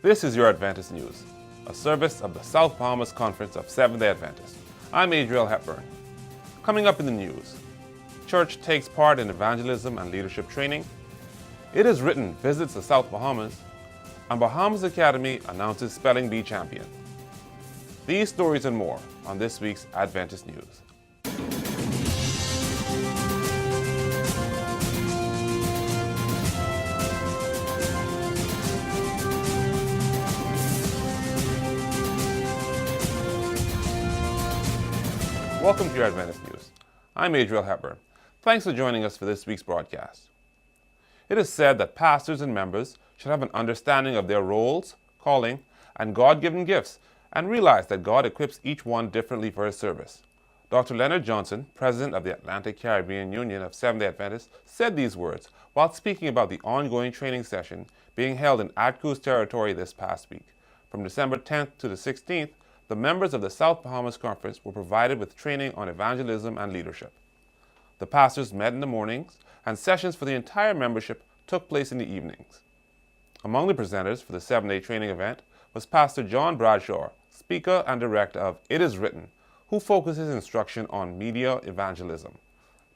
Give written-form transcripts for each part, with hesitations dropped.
This is your Adventist News, a service of the South Bahamas Conference of Seventh-day Adventists. I'm Adriel Hepburn. Coming up in the news, Church takes part in evangelism and leadership training. It Is Written visits the South Bahamas, and Bahamas Academy announces Spelling Bee champion. These stories and more on this week's Adventist News. Welcome to your Adventist News. I'm Adriel Hepburn. Thanks for joining us for this week's broadcast. It is said that pastors and members should have an understanding of their roles, calling, and God-given gifts, and realize that God equips each one differently for his service. Dr. Leonard Johnson, president of the Atlantic Caribbean Union of Seventh-day Adventists, said these words while speaking about the ongoing training session being held in Adcou's territory this past week. From December 10th to the 16th, the members of the South Bahamas Conference were provided with training on evangelism and leadership. The pastors met in the mornings, and sessions for the entire membership took place in the evenings. Among the presenters for the 7-day training event was Pastor John Bradshaw, speaker and director of It Is Written, who focuses instruction on media evangelism.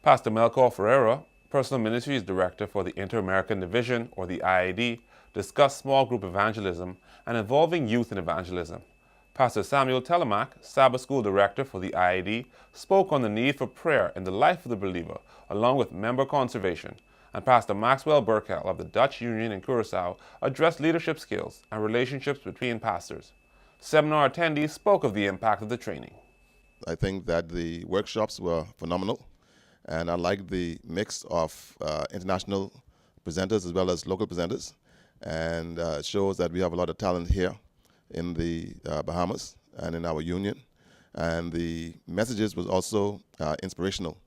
Pastor Melchor Ferreira, Personal Ministries Director for the Inter-American Division, or the IAD, discussed small group evangelism and involving youth in evangelism. Pastor Samuel Telemack, Sabbath School Director for the IAD, spoke on the need for prayer in the life of the believer, along with member conservation. And Pastor Maxwell Burkell of the Dutch Union in Curacao addressed leadership skills and relationships between pastors. Seminar attendees spoke of the impact of the training. I think that the workshops were phenomenal, and I like the mix of international presenters as well as local presenters, and it shows that we have a lot of talent here in the Bahamas and in our union, and the messages was also inspirational.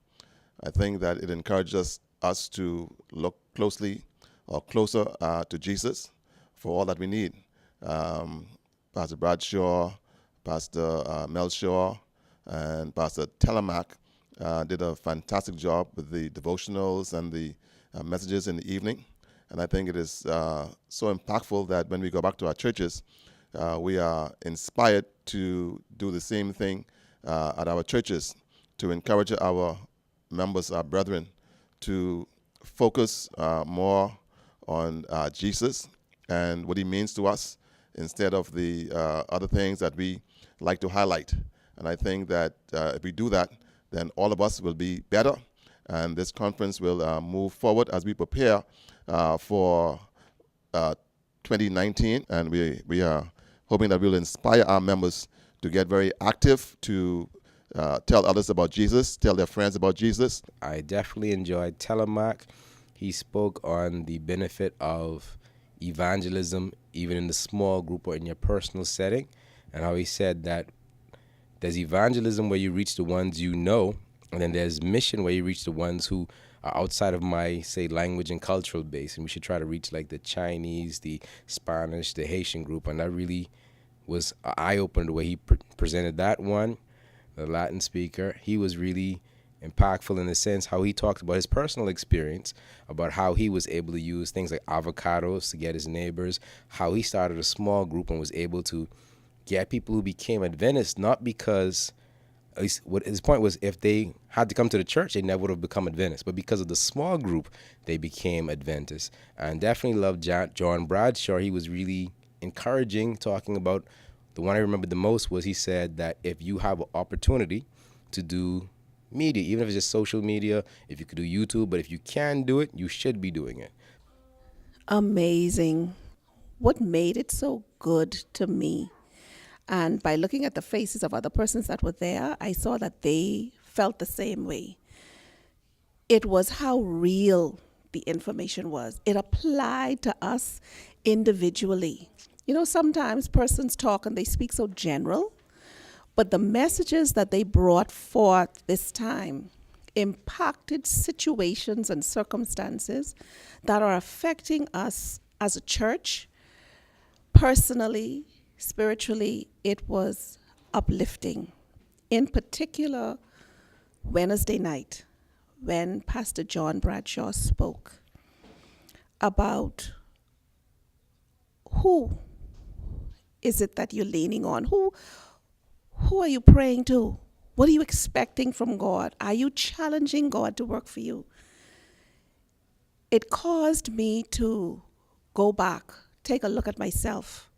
I think that it encouraged us to look closer to Jesus for all that we need. Pastor Bradshaw, Pastor Melchor, and Pastor Telemack did a fantastic job with the devotionals and the messages in the evening, and I think it is so impactful that when we go back to our churches, we are inspired to do the same thing at our churches, to encourage our members, our brethren, to focus more on Jesus and what he means to us instead of the other things that we like to highlight. And I think that if we do that, then all of us will be better, and this conference will move forward as we prepare for 2019, and we are hoping that we'll inspire our members to get very active, to tell others about Jesus, tell their friends about Jesus. I definitely enjoyed Telemack. He spoke on the benefit of evangelism, even in the small group or in your personal setting, and how he said that there's evangelism where you reach the ones you know, and then there's mission where you reach the ones who are outside of my, say, language and cultural base, and we should try to reach like the Chinese, the Spanish, the Haitian group, and that really was an eye-opener the way he presented that one. The Latin speaker, he was really impactful in the sense how he talked about his personal experience, about how he was able to use things like avocados to get his neighbors, how he started a small group and was able to get people who became Adventists, not because, at least what his point was, if they had to come to the church, they never would have become Adventists, but because of the small group, they became Adventists. And definitely loved John Bradshaw. He was really encouraging, talking about, the one I remember the most was he said that if you have an opportunity to do media, even if it's just social media, if you could do YouTube, but if you can do it, you should be doing it. Amazing. What made it so good to me? And by looking at the faces of other persons that were there, I saw that they felt the same way. It was how real the information was. It applied to us individually. You know, sometimes persons talk and they speak so general, but the messages that they brought forth this time impacted situations and circumstances that are affecting us as a church, personally, spiritually. It was uplifting. In particular, Wednesday night, when Pastor John Bradshaw spoke about who is it that you're leaning on? Who are you praying to? What are you expecting from God? Are you challenging God to work for you? It caused me to go back, take a look at myself.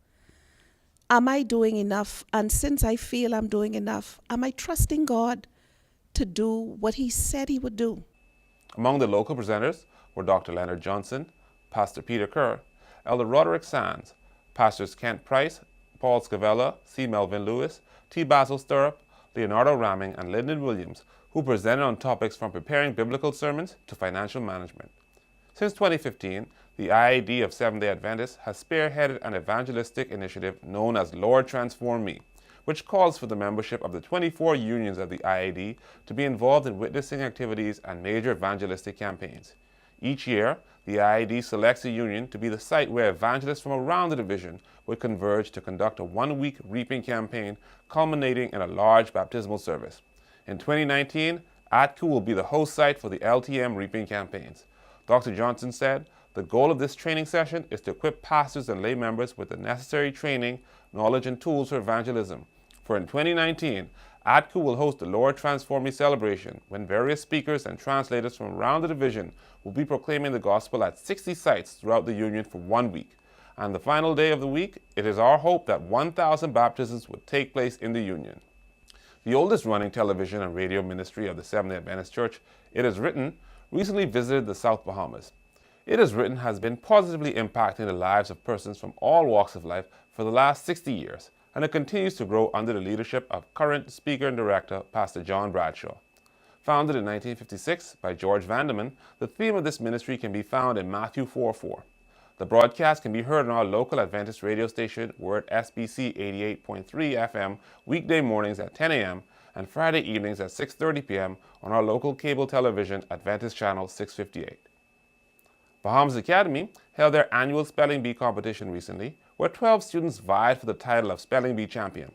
Am I doing enough? And since I feel I'm doing enough, am I trusting God to do what He said He would do? Among the local presenters were Dr. Leonard Johnson, Pastor Peter Kerr, Elder Roderick Sands, Pastors Kent Price, Paul Scavella, C. Melvin Lewis, T. Basil Stirrup, Leonardo Ramming, and Lyndon Williams, who presented on topics from preparing biblical sermons to financial management. Since 2015, the IAD of Seventh-day Adventists has spearheaded an evangelistic initiative known as Lord Transform Me, which calls for the membership of the 24 unions of the IAD to be involved in witnessing activities and major evangelistic campaigns. Each year, the IAD selects a union to be the site where evangelists from around the division would converge to conduct a one-week reaping campaign culminating in a large baptismal service. In 2019, ATCU will be the host site for the LTM reaping campaigns. Dr. Johnson said, the goal of this training session is to equip pastors and lay members with the necessary training, knowledge, and tools for evangelism. For in 2019, ATCU will host the Lord Transform Me celebration when various speakers and translators from around the division will be proclaiming the gospel at 60 sites throughout the union for 1 week. On the final day of the week, it is our hope that 1,000 baptisms would take place in the union. The oldest running television and radio ministry of the Seventh-day Adventist Church, It Is Written, recently visited the South Bahamas. It Is Written has been positively impacting the lives of persons from all walks of life for the last 60 years, and it continues to grow under the leadership of current speaker and director, Pastor John Bradshaw. Founded in 1956 by George Vanderman, the theme of this ministry can be found in Matthew 4:4. The broadcast can be heard on our local Adventist radio station, Word SBC 88.3 FM, weekday mornings at 10 a.m. and Friday evenings at 6:30 p.m. on our local cable television, Adventist Channel 658. Bahamas Academy held their annual Spelling Bee competition recently, where 12 students vied for the title of Spelling Bee champion.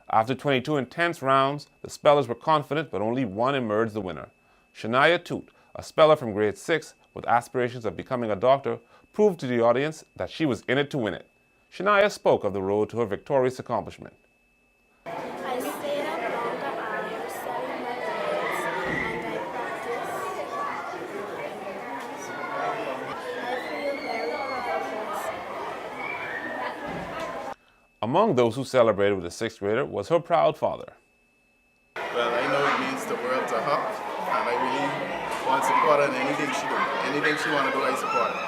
After 22 intense rounds, the spellers were confident, but only one emerged the winner. Shania Toot, a speller from grade 6 with aspirations of becoming a doctor, proved to the audience that she was in it to win it. Shania spoke of the road to her victorious accomplishment. I stayed up longer hours studying my words and I practiced. I feel very proud of myself. Among those who celebrated with the sixth grader was her proud father. Well, I know it means the world to her, and I really want to support her in anything she does. Anything she want to do, I support her.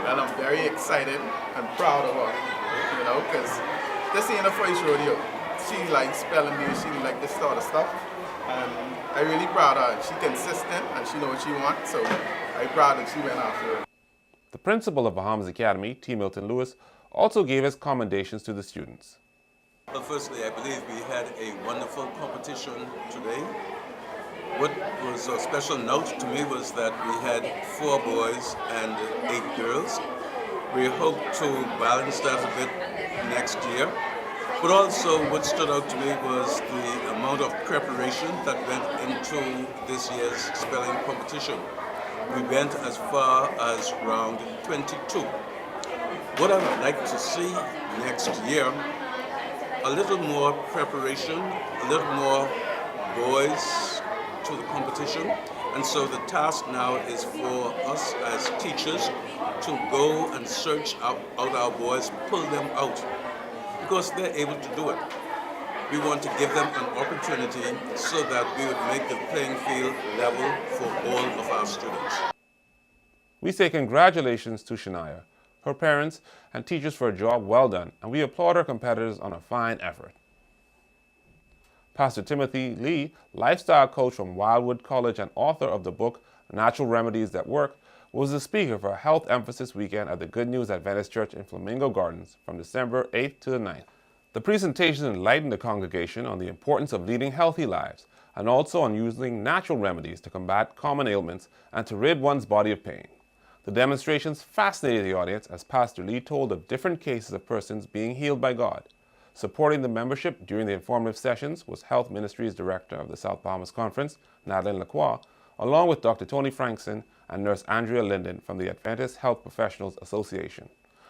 Well, I'm very excited and proud of her, because this ain't a first rodeo. She likes spelling bee, she like this sort of stuff, and I'm really proud of her. She's consistent, and she knows what she wants, so I'm proud that she went after it. The principal of Bahamas Academy, T. Milton Lewis, also gave his commendations to the students. Well, firstly, I believe we had a wonderful competition today. What was a special note to me was that we had 4 boys and 8 girls. We hope to balance that a bit next year. But also what stood out to me was the amount of preparation that went into this year's spelling competition. We went as far as round 22. What I would like to see next year, a little more preparation, a little more boys to the competition. And so the task now is for us as teachers to go and search out our boys, pull them out, because they're able to do it. We want to give them an opportunity so that we would make the playing field level for all of our students. We say congratulations to Shania, her parents, and teachers for a job well done, and we applaud our competitors on a fine effort. Pastor Timothy Lee, lifestyle coach from Wildwood College and author of the book Natural Remedies That Work, was the speaker for a health emphasis weekend at the Good News Adventist Church in Flamingo Gardens from December 8th to the 9th. The presentation enlightened the congregation on the importance of leading healthy lives and also on using natural remedies to combat common ailments and to rid one's body of pain. The demonstrations fascinated the audience as Pastor Lee told of different cases of persons being healed by God. Supporting the membership during the informative sessions was Health Ministries Director of the South Bahamas Conference, Nadine Lacroix, along with Dr. Tony Frankson and Nurse Andrea Linden from the Adventist Health Professionals Association.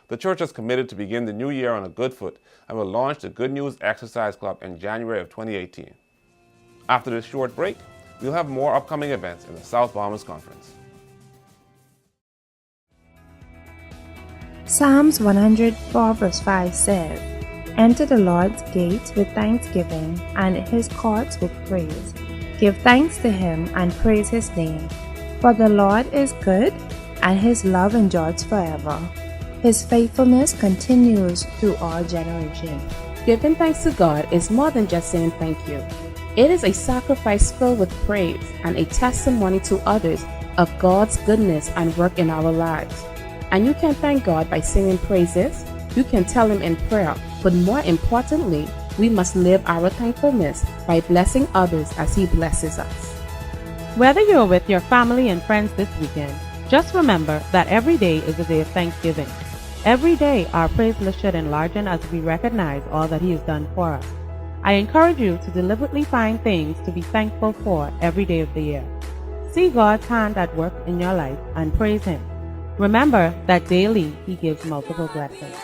the church is committed to begin the new year on a good foot and will launch the Good News Exercise Club in January of 2018. After this short break, we'll have more upcoming events in the South Bahamas Conference. Psalms 104 verse 5 says, "Enter the Lord's gates with thanksgiving and his courts with praise. Give thanks to him and praise his name. For the Lord is good, and his love endures forever. His faithfulness continues through all generations." Giving thanks to God is more than just saying thank you. It is a sacrifice filled with praise and a testimony to others of God's goodness and work in our lives. And you can thank God by singing praises, you can tell him in prayer, but more importantly, we must live our thankfulness by blessing others as he blesses us. Whether you're with your family and friends this weekend, just remember that every day is a day of thanksgiving. Every day, our praise list should enlarge as we recognize all that he has done for us. I encourage you to deliberately find things to be thankful for every day of the year. See God's hand at work in your life and praise him. Remember that daily he gives multiple blessings.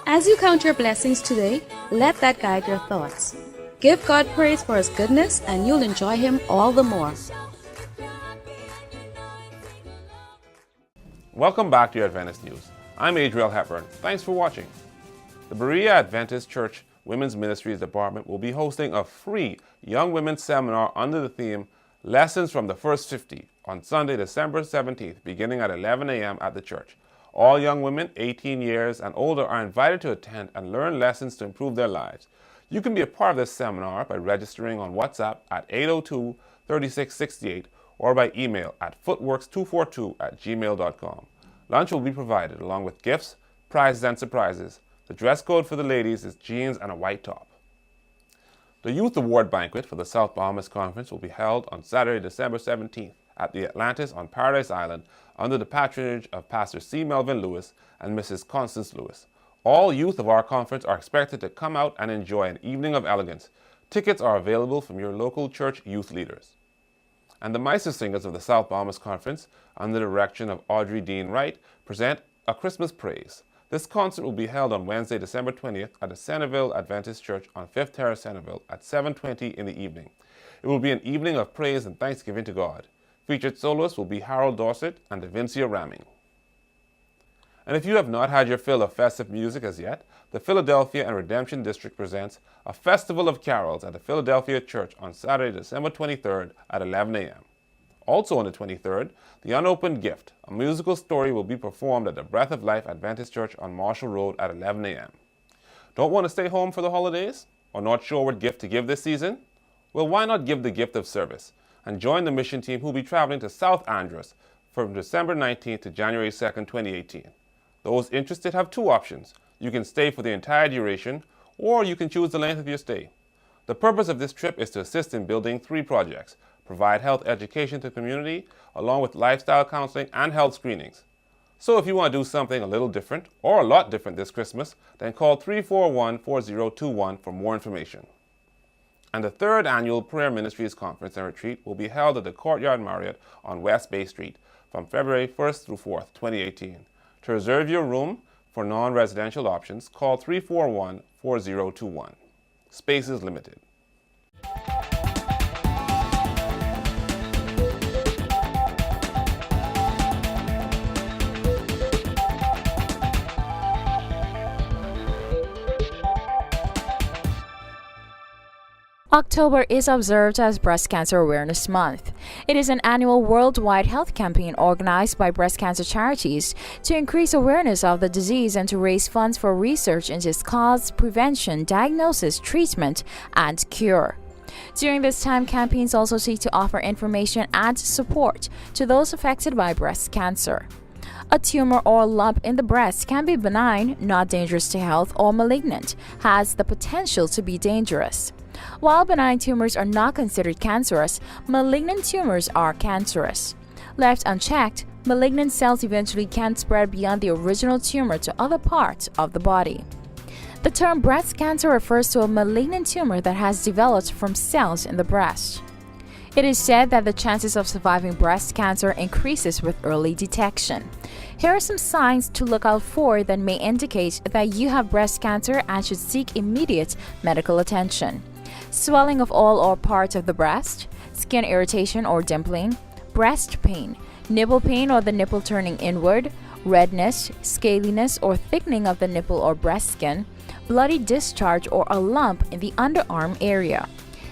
As you count your blessings today, let that guide your thoughts. Give God praise for his goodness and you'll enjoy him all the more. Welcome back to your Adventist News. I'm Adriel Hepburn. Thanks for watching. The Berea Adventist Church Women's Ministries Department will be hosting a free Young Women's Seminar under the theme Lessons from the First 50 on Sunday, December 17th, beginning at 11 a.m. at the church. All young women 18 years and older are invited to attend and learn lessons to improve their lives. You can be a part of this seminar by registering on WhatsApp at 802-3668 or by email at footworks242@gmail.com. Lunch will be provided along with gifts, prizes, and surprises. The dress code for the ladies is jeans and a white top. The Youth Award Banquet for the South Bahamas Conference will be held on Saturday, December 17th at the Atlantis on Paradise Island under the patronage of Pastor C. Melvin Lewis and Mrs. Constance Lewis. All youth of our conference are expected to come out and enjoy an evening of elegance. Tickets are available from your local church youth leaders. And the Meister Singers of the South Bahamas Conference, under the direction of Audrey Dean Wright, present A Christmas Praise. This concert will be held on Wednesday, December 20th at the Centerville Adventist Church on 5th Terrace, Centerville at 7:20 in the evening. It will be an evening of praise and thanksgiving to God. Featured soloists will be Harold Dorset and Davincia Ramming. And if you have not had your fill of festive music as yet, the Philadelphia and Redemption District presents a Festival of Carols at the Philadelphia Church on Saturday, December 23rd at 11 a.m. Also on the 23rd, The Unopened Gift, a musical story, will be performed at the Breath of Life Adventist Church on Marshall Road at 11 a.m. Don't want to stay home for the holidays? Or not sure what gift to give this season? Well, why not give the gift of service and join the mission team who will be traveling to South Andros from December 19th to January 2nd, 2018. Those interested have two options. You can stay for the entire duration, or you can choose the length of your stay. The purpose of this trip is to assist in building 3 projects, provide health education to the community, along with lifestyle counseling and health screenings. So if you want to do something a little different, or a lot different this Christmas, then call 341-4021 for more information. And the 3rd Annual Prayer Ministries Conference and Retreat will be held at the Courtyard Marriott on West Bay Street from February 1st through 4th, 2018. To reserve your room for non-residential options, call 341-4021. Space is limited. October is observed as Breast Cancer Awareness Month. It is an annual worldwide health campaign organized by breast cancer charities to increase awareness of the disease and to raise funds for research into its cause, prevention, diagnosis, treatment, and cure. During this time, campaigns also seek to offer information and support to those affected by breast cancer. A tumor or lump in the breast can be benign, not dangerous to health, or malignant, has the potential to be dangerous. While benign tumors are not considered cancerous, malignant tumors are cancerous. Left unchecked, malignant cells eventually can spread beyond the original tumor to other parts of the body. The term breast cancer refers to a malignant tumor that has developed from cells in the breast. It is said that the chances of surviving breast cancer increases with early detection. Here are some signs to look out for that may indicate that you have breast cancer and should seek immediate medical attention. Swelling of all or parts of the breast, skin irritation or dimpling, breast pain, nipple pain or the nipple turning inward, redness, scaliness or thickening of the nipple or breast skin, bloody discharge or a lump in the underarm area.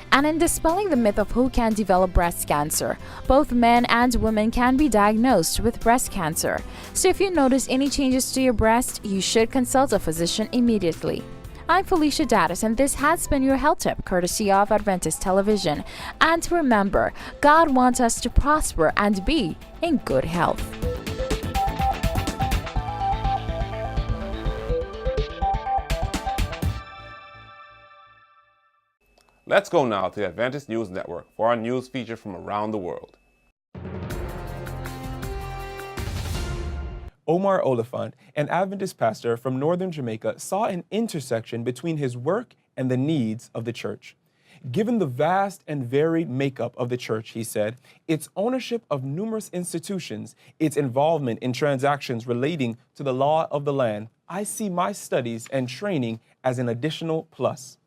And in dispelling the myth of who can develop breast cancer, both men and women can be diagnosed with breast cancer. So if you notice any changes to your breast, you should consult a physician immediately. I'm Felicia Daddis, and this has been your health tip courtesy of Adventist Television. And remember, God wants us to prosper and be in good health. Let's go now to the Adventist News Network for our news feature from around the world. Omar Oliphant, an Adventist pastor from northern Jamaica, saw an intersection between his work and the needs of the church. Given the vast and varied makeup of the church, he said, its ownership of numerous institutions, its involvement in transactions relating to the law of the land, I see my studies and training as an additional plus.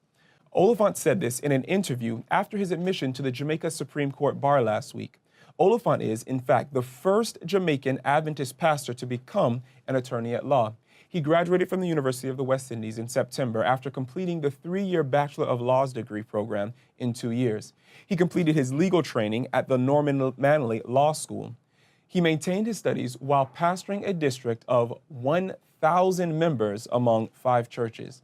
Oliphant said this in an interview after his admission to the Jamaica Supreme Court bar last week. Oliphant is, in fact, the first Jamaican Adventist pastor to become an attorney at law. He graduated from the University of the West Indies in September after completing the 3-year Bachelor of Laws degree program in 2 years. He completed his legal training at the Norman Manley Law School. He maintained his studies while pastoring a district of 1,000 members among 5 churches.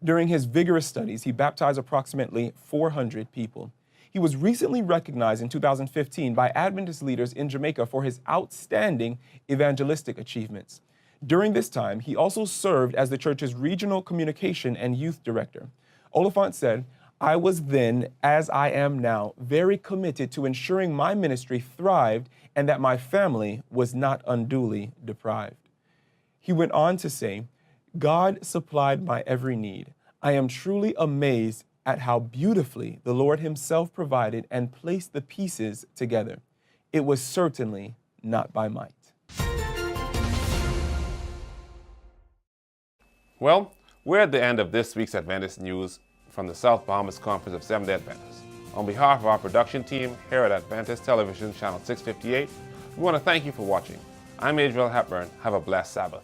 During his vigorous studies, he baptized approximately 400 people. He was recently recognized in 2015 by Adventist leaders in Jamaica for his outstanding evangelistic achievements. During this time, he also served as the church's regional communication and youth director. Oliphant said, I was then, as I am now, very committed to ensuring my ministry thrived and that my family was not unduly deprived. He went on to say, God supplied my every need. I am truly amazed at how beautifully the Lord himself provided and placed the pieces together. It was certainly not by might. Well, we're at the end of this week's Adventist News from the South Bahamas Conference of Seventh-day Adventists. On behalf of our production team here at Adventist Television Channel 658, we want to thank you for watching. I'm Adriel Hepburn. Have a blessed Sabbath.